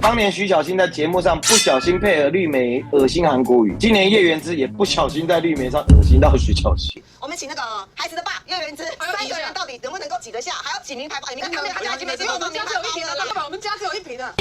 当年徐小新在节目上不小心配合绿媒恶心韩国瑜，今年叶元之也不小心在绿媒上恶心到徐小新。我们请那个孩子的爸叶元之，3个人到底能不能够挤得下？还要挤名牌包？你看他们家每次都名牌包，我们家只有一瓶的。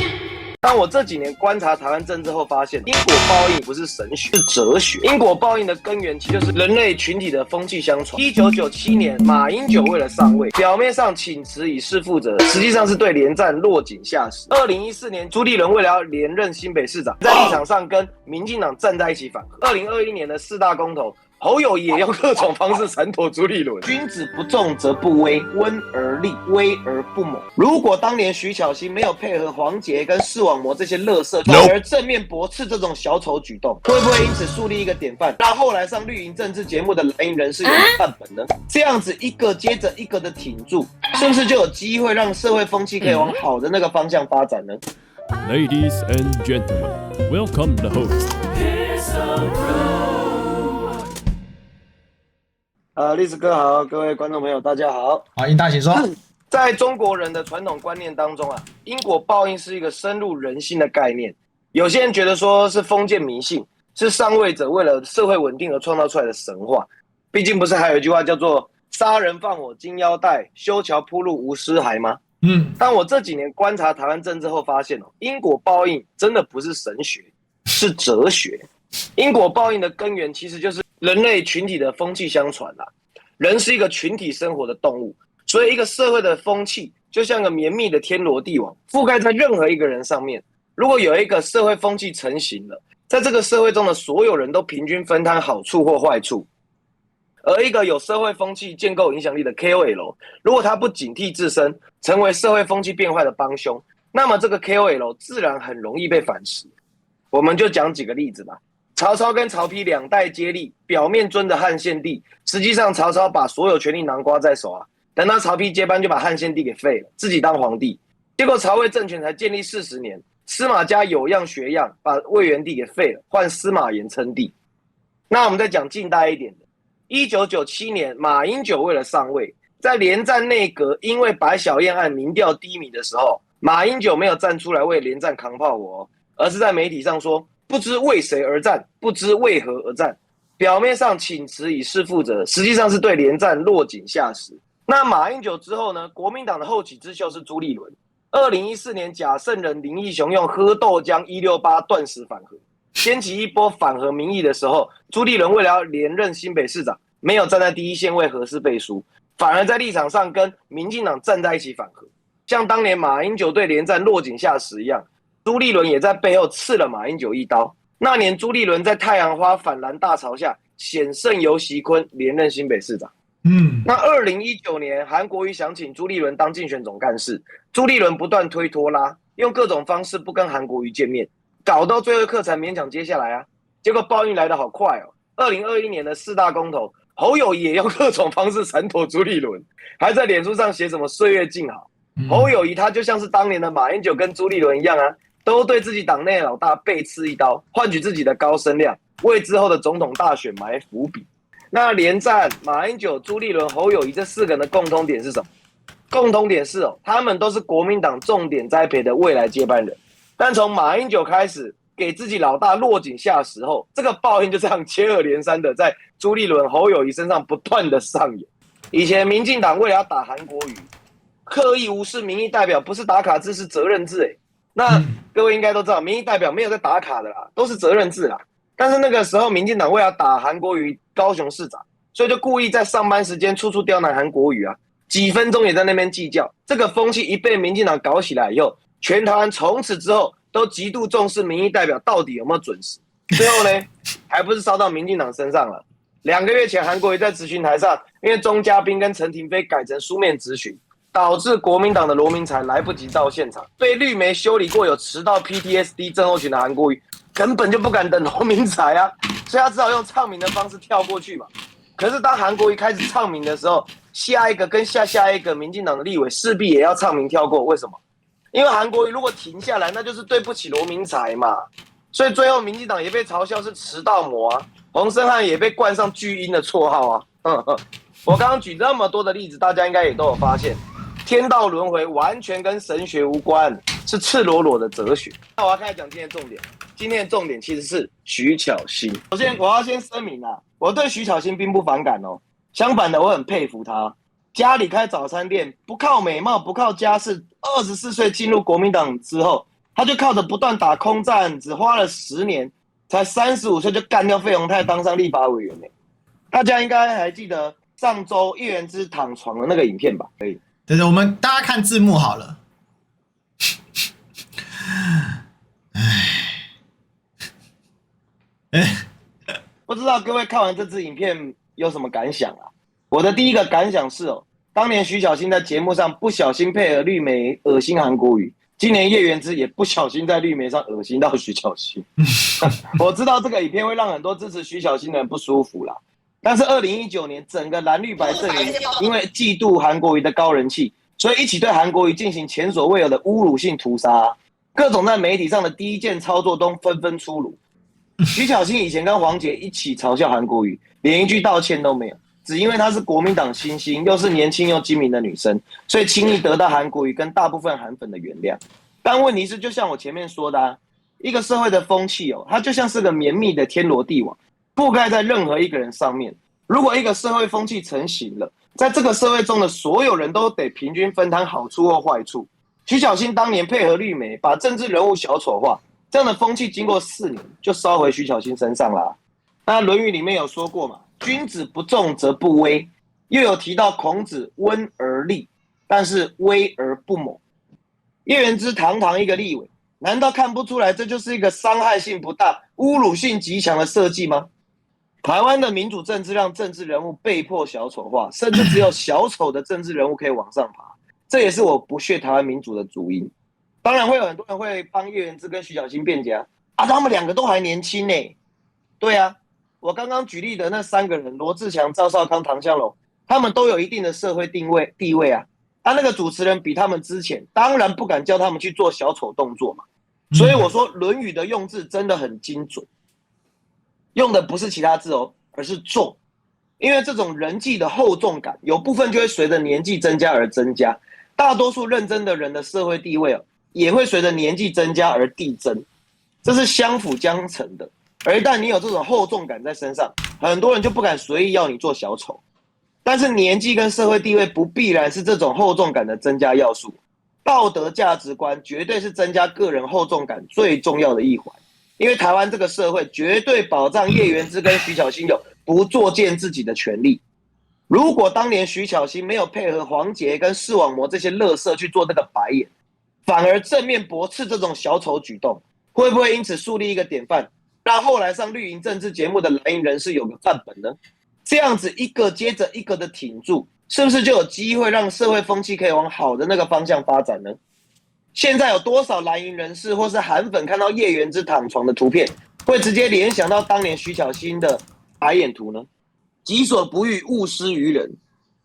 但我这几年观察台湾政治后发现，因果报应不是神学，是哲学。因果报应的根源其实就是人类群体的风气相传。1997年，马英九为了上位，表面上请辞以示负责，实际上是对连战落井下石。2014年，朱立伦为了要连任新北市长，在立场上跟民进党站在一起反核。2021年的4大公投，侯友宜也用各种方式闪躲朱立伦。君子不重则不威，温而立，威而不猛。如果当年徐小新没有配合黄捷跟视网膜这些垃圾，反而正面驳斥这种小丑举动，会不会因此树立一个典范，让后来上绿营政治节目的蓝营人士有范本呢？这样子一个接着一个的挺住，是不是就有机会让社会风气可以往好的那个方向发展呢？ Ladies and gentlemen, welcome the host. 历史哥好，各位观众朋友大家好。好，英大请说。在中国人的传统观念当中啊，因果报应是一个深入人心的概念。有些人觉得说是封建迷信，是上位者为了社会稳定而创造出来的神话。毕竟不是还有一句话叫做“杀人放火金腰带，修桥铺路无尸骸”吗？但我这几年观察台湾政治后发现因果报应真的不是神学，是哲学。因果报应的根源其实就是人类群体的风气相传啦。人是一个群体生活的动物，所以一个社会的风气就像个绵密的天罗地网，覆盖在任何一个人上面。如果有一个社会风气成型了，在这个社会中的所有人都平均分摊好处或坏处。而一个有社会风气建构影响力的 KOL， 如果他不警惕自身，成为社会风气变坏的帮凶，那么这个 KOL 自然很容易被反噬。我们就讲几个例子吧。曹操跟曹丕两代接力，表面尊着汉献帝，实际上曹操把所有权力囊括在手啊。等到曹丕接班，就把汉献帝给废了，自己当皇帝。结果曹魏政权才建立40年，司马家有样学样，把魏元帝给废了，换司马炎称帝。那我们再讲近代一点的，1997年，马英九为了上位，在连战内阁因为白小燕案民调低迷的时候，马英九没有站出来为连战扛炮火而是在媒体上说不知为谁而战，不知为何而战，表面上请辞以示负责，实际上是对连战落井下石。那马英九之后呢？国民党的后起之秀是朱立伦。2014年，假圣人林义雄用喝豆浆168断食反核，掀起一波反核民意的时候，朱立伦为了要连任新北市长，没有站在第一线为核四背书，反而在立场上跟民进党站在一起反核。像当年马英九对连战落井下石一样，朱立伦也在背后刺了马英九一刀。那年朱立伦在太阳花反蓝大潮下险胜游锡堃连任新北市长。那2019年韩国瑜想请朱立伦当竞选总干事，朱立伦不断推拖拉，用各种方式不跟韩国瑜见面，搞到最后一刻才勉强接下来啊。结果报应来得好快2021年的4大公投，侯友宜也用各种方式闪躲朱立伦，还在脸书上写什么岁月静好。侯友宜他就像是当年的马英九跟朱立伦一样啊，都对自己党内老大背刺一刀，换取自己的高声量，为之后的总统大选埋伏笔。那连战、马英九、朱立伦、侯友宜这4个人的共通点是什么？共通点是他们都是国民党重点栽培的未来接班人。但从马英九开始给自己老大落井下石后，这个报应就这样接二连三的在朱立伦、侯友宜身上不断的上演。以前民进党为了要打韩国瑜，刻意无视民意代表，不是打卡制是责任制那各位应该都知道，民意代表没有在打卡的啦，都是责任制啦。但是那个时候，民进党为了打韩国瑜高雄市长，所以就故意在上班时间处处刁难韩国瑜啊，几分钟也在那边计较。这个风气一被民进党搞起来以后，全台湾从此之后都极度重视民意代表到底有没有准时。最后呢，还不是烧到民进党身上了。2个月前，韩国瑜在质询台上，因为钟嘉宾跟陈亭妃改成书面质询，导致国民党的罗明才来不及到现场，被绿媒修理过有迟到 PTSD 症候群的韩国瑜根本就不敢等罗明才啊，所以他只好用唱名的方式跳过去嘛。可是当韩国瑜开始唱名的时候，下一个跟下一个民进党的立委势必也要唱名跳过。为什么？因为韩国瑜如果停下来，那就是对不起罗明才嘛。所以最后民进党也被嘲笑是迟到魔啊，洪申翰也被冠上巨婴的绰号啊。我刚刚举这么多的例子，大家应该也都有发现，天道轮回完全跟神学无关，是赤裸裸的哲学。那我要开始讲今天的重点。今天的重点其实是徐巧芯。首先，我要先声明啊，我对徐巧芯并不反感哦，相反的，我很佩服他。家里开早餐店，不靠美貌，不靠家世，24岁进入国民党之后，他就靠着不断打空战，只花了10年，才35岁就干掉费鸿泰，当上立法委员。大家应该还记得上周叶元之躺床的那个影片吧？可以。对，我们大家看字幕好了。不知道各位看完这支影片有什么感想啊？我的第一个感想是当年徐巧芯在节目上不小心配合绿媒恶心韩国瑜，今年叶元之也不小心在绿媒上恶心到徐巧芯。我知道这个影片会让很多支持徐巧芯的人不舒服啦，但是2019年整个蓝绿白阵营因为嫉妒韩国瑜的高人气，所以一起对韩国瑜进行前所未有的侮辱性屠杀，各种在媒体上的低贱操作都纷纷出炉。徐巧芯以前跟黄捷一起嘲笑韩国瑜，连一句道歉都没有，只因为她是国民党新星，又是年轻又精明的女生，所以轻易得到韩国瑜跟大部分韩粉的原谅。但问题是，就像我前面说的一个社会的风气它就像是个绵密的天罗地网，覆盖在任何一个人上面。如果一个社会风气成型了，在这个社会中的所有人都得平均分摊好处或坏处。徐巧芯当年配合绿媒，把政治人物小丑化，这样的风气经过4年就烧回徐巧芯身上啦。那《论语》里面有说过嘛，君子不重则不威，又有提到孔子温而立，但是威而不猛。叶元之堂堂一个立委，难道看不出来这就是一个伤害性不大、侮辱性极强的设计吗？台湾的民主政治让政治人物被迫小丑化，甚至只有小丑的政治人物可以往上爬，这也是我不屑台湾民主的主因。当然会有很多人会帮叶元之跟徐巧芯辩解他们2个都还年轻呢。对啊，我刚刚举例的那3个人，罗智强、赵少康、唐湘龙，他们都有一定的社会地位啊。那个主持人比他们之前，当然不敢叫他们去做小丑动作嘛。所以我说《论语》的用字真的很精准，用的不是其他字而是重。因为这种人际的厚重感，有部分就会随着年纪增加而增加，大多数认真的人的社会地位也会随着年纪增加而递增，这是相辅相成的。而一旦你有这种厚重感在身上，很多人就不敢随意要你做小丑。但是年纪跟社会地位不必然是这种厚重感的增加要素，道德价值观绝对是增加个人厚重感最重要的一环。因为台湾这个社会绝对保障叶元之跟徐巧芯有不作践自己的权利。如果当年徐巧芯没有配合黄捷跟视网膜这些垃圾去做这个白眼，反而正面驳斥这种小丑举动，会不会因此树立一个典范，让后来上绿营政治节目的蓝营人士有个范本呢？这样子一个接着一个的挺住，是不是就有机会让社会风气可以往好的那个方向发展呢？现在有多少蓝营人士或是韩粉看到叶元之躺床的图片，会直接联想到当年徐巧芯的白眼图呢？己所不欲，勿施于人。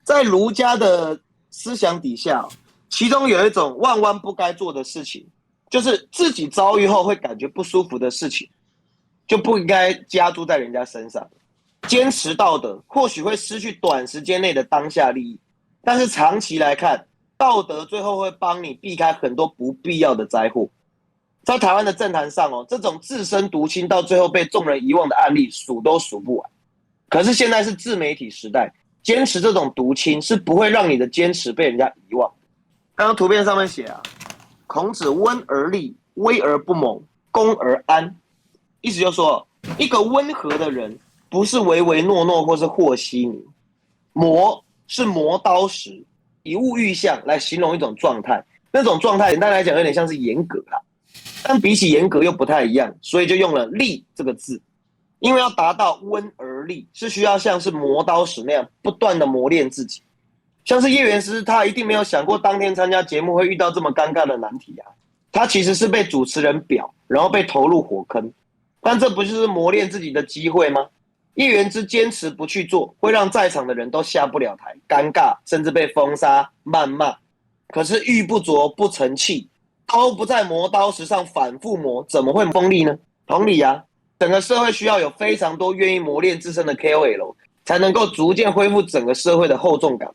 在儒家的思想底下，其中有一种万万不该做的事情，就是自己遭遇后会感觉不舒服的事情，就不应该加诸在人家身上。坚持道德或许会失去短时间内的当下利益，但是长期来看，道德最后会帮你避开很多不必要的灾祸。在台湾的政坛上这种自身独清到最后被众人遗忘的案例数都数不完。可是现在是自媒体时代，坚持这种独清是不会让你的坚持被人家遗忘。刚刚图片上面写孔子温而立，威而不猛，恭而安。意思就是说，一个温和的人不是唯唯诺诺或是和稀泥，磨是磨刀石，以物喻象来形容一种状态。那种状态简单来讲有点像是严格啦，但比起严格又不太一样，所以就用了立这个字。因为要达到温而立，是需要像是磨刀石那样不断的磨练自己。像是叶元之，他一定没有想过当天参加节目会遇到这么尴尬的难题他其实是被主持人表，然后被投入火坑。但这不就是磨练自己的机会吗？叶元之坚持不去做，会让在场的人都下不了台，尴尬，甚至被封杀、谩骂。可是玉不琢不成器，刀不在磨刀石上反复磨，怎么会锋利呢？同理整个社会需要有非常多愿意磨练自身的 KOL， 才能够逐渐恢复整个社会的厚重感。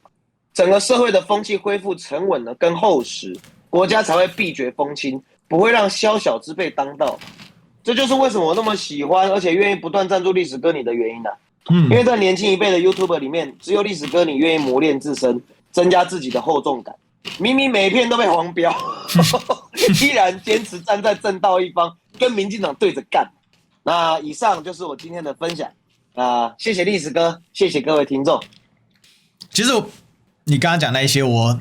整个社会的风气恢复沉稳跟厚实，国家才会闭绝风轻，不会让宵小之辈当道。这就是为什么我那么喜欢，而且愿意不断赞助历史哥你的原因啊。因为在年轻一辈的 YouTuber 里面，只有历史哥你愿意磨练自身，增加自己的厚重感。明明每一片都被黄标，依然坚持站在正道一方，跟民进党对着干。那以上就是我今天的分享谢谢历史哥，谢谢各位听众。其实你刚刚讲那一些，我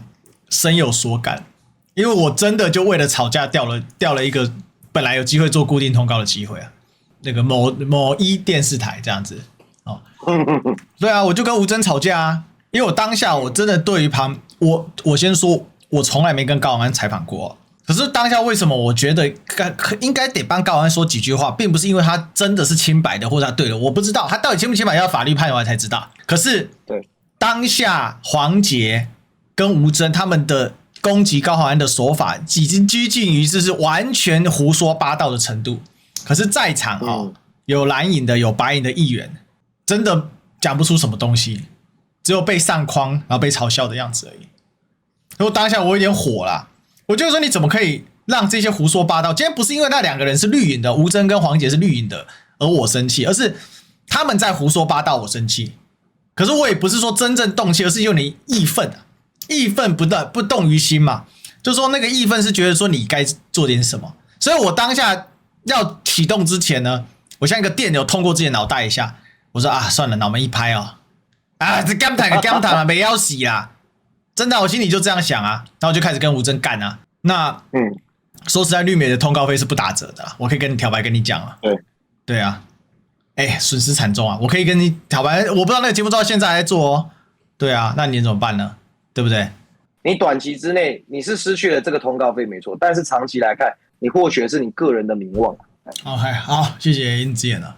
深有所感，因为我真的就为了吵架掉了一个本来有机会做固定通告的机会啊，那个某一电视台这样子哦。对啊，我就跟吴峥吵架啊，因为我当下我真的对于我先说，我从来没跟高虹安采访过。可是当下为什么我觉得应该得帮高虹安说几句话，并不是因为他真的是清白的或者他对的，我不知道他到底清不清白，要法律判完才知道。可是对当下黄捷跟吴峥他们的攻击高虹安的手法，已经接近于就是完全胡说八道的程度。可是，在场有蓝营的有白营的议员，真的讲不出什么东西，只有被上框然后被嘲笑的样子而已。然后当下我有点火啦。我就说你怎么可以让这些胡说八道？今天不是因为那两个人是绿营的，吴峥跟黄捷是绿营的，而我生气，而是他们在胡说八道，我生气。可是我也不是说真正动气，而是有点义愤啊，义愤不动于心嘛。就说那个义愤是觉得说你该做点什么，所以我当下要启动之前呢，我像一个电流通过自己的脑袋一下，我说算了，脑门一拍这干谈没要死啦。真的，我心里就这样想啊，然后就开始跟吴峥干啊。那说实在，绿媒的通告费是不打折的啦，我可以跟你挑白跟你讲啊。对啊，损失惨重啊，我可以跟你挑白，我不知道那个节目到现在还在做哦。对啊，那你怎么办呢？对不对？你短期之内你是失去了这个通告费没错，但是长期来看，你获取的是你个人的名望。好，谢谢殷子言了。